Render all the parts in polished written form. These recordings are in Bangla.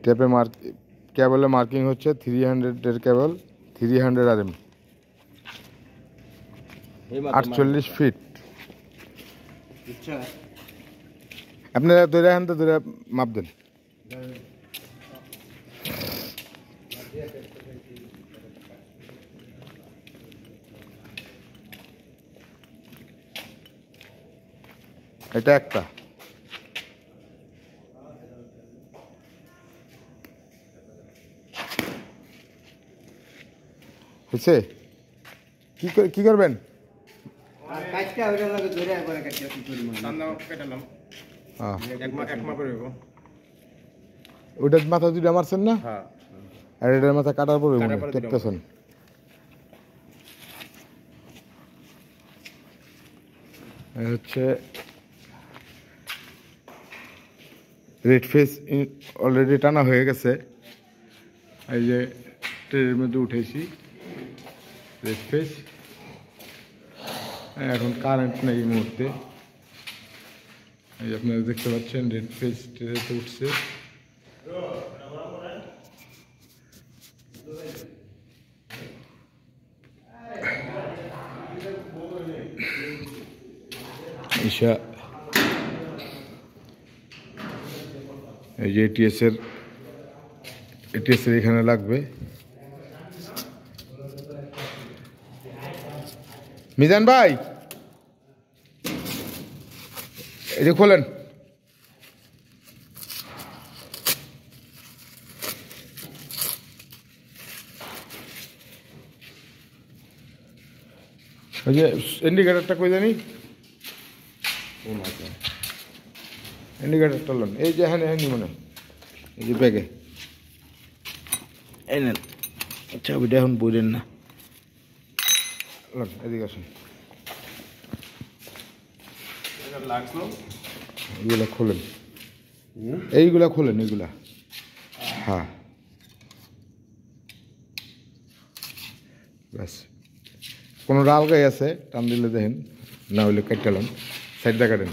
টেপে কেবলে মার্কিং হচ্ছে 300 কেবল 300 RM 48 ফিট। আপনারা ধরে আন তো, ধরে মাপ দেন। এটা একটা হয়েছে। কি করবেন? ওটার মাথা দুটা মারছেন না, আর এটার মাথা কাটার পরে দেখতেছেন। হচ্ছে রেড ফেস অলরেডি টানা হয়ে গেছে। এই যে ট্রেনের মধ্যে উঠেছি রেড ফেস। এখন কারেন্ট নেই এই মুহূর্তে। এই যে আপনারা দেখতে পাচ্ছেন রেড ফেস ট্রেনেতে উঠছে। ঈশা এই যে এটিএস এর এখানে লাগবে। মিজান ভাই এই যে খোলেন। ওই যে ইন্ডিকেটারটা কই জানি, ইন্ডিকেটারটা লোন এই যে হ্যাঁ মনে এই যে ব্যাগে এই নেন। আচ্ছা ওইটা এখন বললেন না, এদিকে আসুন। এইগুলা খোলেন, এইগুলা খোলেন, এইগুলা। হ্যাঁ ব্যাস। কোনো ডাল গাই আছে টান দিলে দেখেন, না হইলে কাটালাম সাইডটা কাটেন।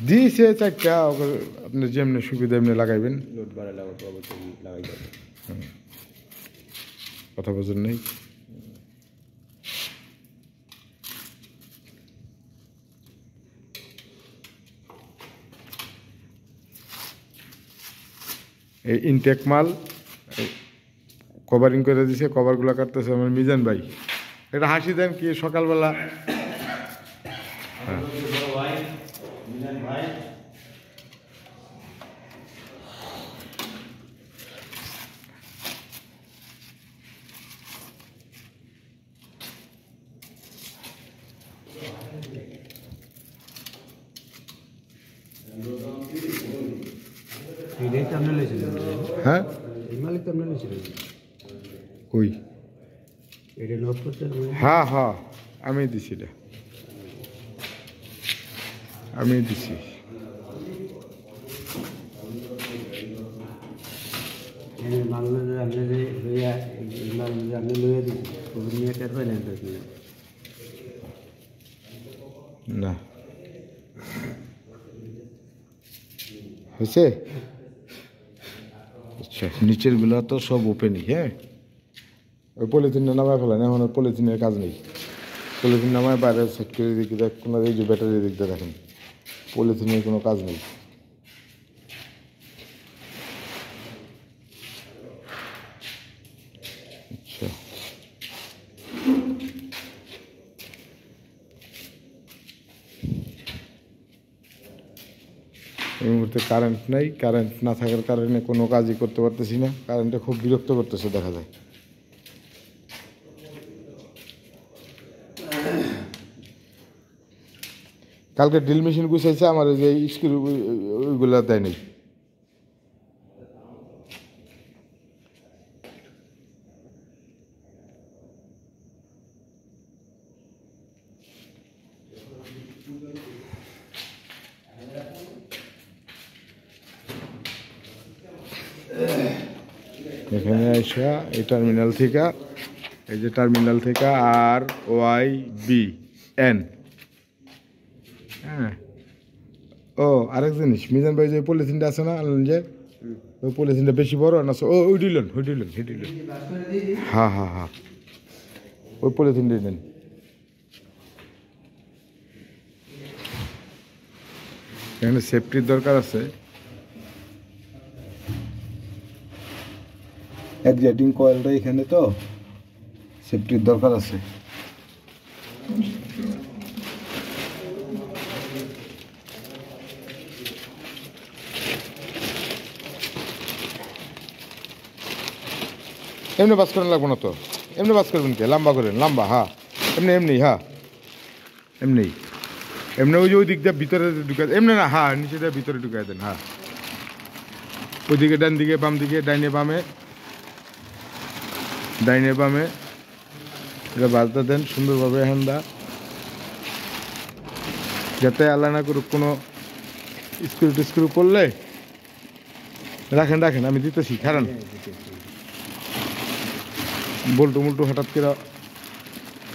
দিয়েছে চারটা, আপনি যেমনি সুবিধা এমনি লাগাইবেন। কথা বোঝেন নেই। এই ইনটেক মাল কভারিং করে দিছে, কভারগুলো কাটতেছে আমার মিজান ভাই। এটা হাসি দেন কি সকালবেলা। হ্যাঁ হ্যাঁ কই হ্যাঁ হ্যাঁ আমি দিছি, এটা আমি দিছি। না হয়েছে। আচ্ছা নিচের গুলা তো সব ওপেনই। হ্যাঁ ওই পলিথিনটা নামায় ফেলেন, এখন আর পলিথিনের কাজ নেই। পলিথিন নামায় বাইরে সেট করে দিকে কোনো এই যে ব্যাটারি দিকটা দেখেন, পলিথিনের কোনো কাজ নেই। আচ্ছা এই মুহূর্তে কারেন্ট নেই, কারেন্ট না থাকার কারণে কোনো কাজই করতে পারতেছি না। কারেন্টটা খুব বিরক্ত করতেছে দেখা যায়। কালকে ড্রিল মেশিন গুছাইছে, আমার ওই যে স্ক্রু ওইগুলা দেয় নেই। এখানে এসে এই টার্মিনাল থেকে এই যে টার্মিনাল থেকে RYBN। হ্যাঁ, ও আরেক জিনিস, মিজান ভাই যে পলিথিনটা আছে না আনলেন যে, ওই পলিথিনটা বেশি বড় না? ও ওই দিলেন। হ্যাঁ, ওই পলিথিনটা নেন। এখানে সেফটির দরকার আছে। অ্যাডজাস্টিং কয়েলটা এখানে, তো সেফটির দরকার আছে। এমনি বাস করেন লাগবো না তো, এমনি বাস করবেন কে? লম্বা করেন, লম্বা। হ্যাঁ, এমনি। হ্যাঁ, এমনি ওই যে ওই দিক দিয়ে ভিতরে ঢুকাই, এমনি না। হ্যাঁ, নিচে দিয়ে ভিতরে ঢুকাই দেন। হ্যাঁ, ওইদিকে ডান দিকে বাম দিকে, ডাইনে বামে এটা বাজতে দেন সুন্দরভাবে হ্যান্ডা, যাতে আল্লাহ না করুক কোনো স্ক্রু পড়লে। রাখেন, আমি দিতেছি, খারান। বল্টু হঠাৎ করে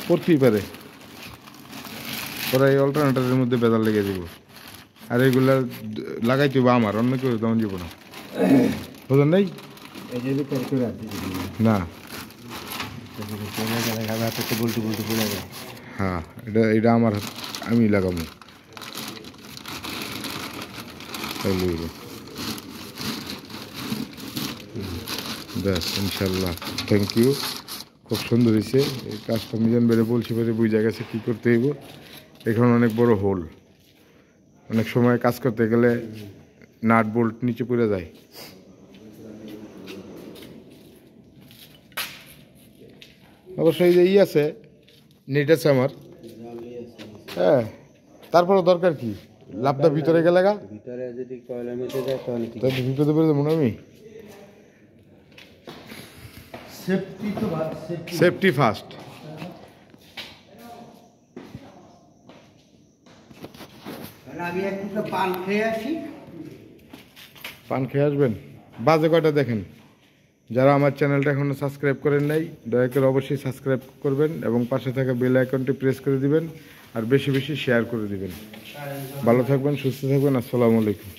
পড়তেই পারে, ওরা এই অল্টারনেটারের মধ্যে বেজাল লেগে দিব। আর এইগুলা লাগাইতে হবে আমার, অন্য কেউ তেমন যাব না, বুঝলেন? নেই না। হ্যাঁ, এটা আমার, আমি লাগাবো। ব্যাস, ইনশাল্লাহ। থ্যাংক ইউ, খুব সুন্দর হয়েছে এই কাজটা। মিজান বেড়ে বলছি বেড়ে বুঝা গেছে কী করতে হইব। এখানে অনেক বড় হোল, অনেক সময় কাজ করতে গেলে নাট বোল্ট নিচে পড়ে যায়। অবশ্যই যে আছে, নেট আছে আমার। হ্যাঁ, তারপরে দরকার কি? লাভটা ভিতরে গেলে গা, বিপদে পড়ে যাবো না আমি। Safety first. পান খেয়ে আসবেন। বাজে কয়টা দেখেন। যারা আমার চ্যানেলটা এখনও সাবস্ক্রাইব করেন নাই, দয়া করে অবশ্যই সাবস্ক্রাইব করবেন এবং পাশে থাকা বেল আইকনটি প্রেস করে দিবেন, আর বেশি শেয়ার করে দিবেন। ভালো থাকবেন, সুস্থ থাকবেন। আসসালামু আলাইকুম।